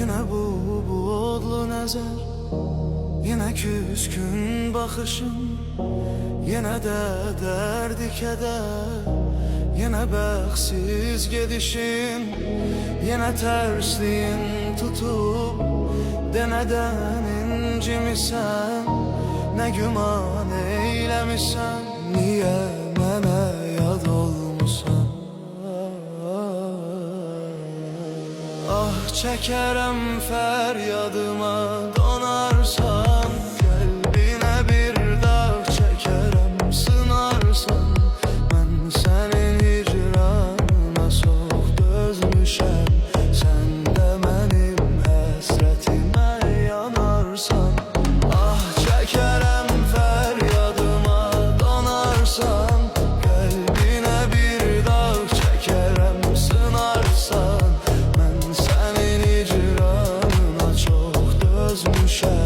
Yine bu odlu nəzər, yine küskün baxışın, yine de derdi keder, yine bəxtsiz gedişin, yine tersliğin tutup deneden incimisən, ne güman eylemişsən, niye mənə yad olmusan? Ah çekerem feryadıma, donarsan kalbine bir dağ çekerem, sınarsan ben senin hicranına çok dözmüşem. Sen de benim hasretime yanarsan, ah çekerem feryadıma, donarsan kalbine bir dağ çekerem, sınarsan ben senin hicranına çok dözmüşem.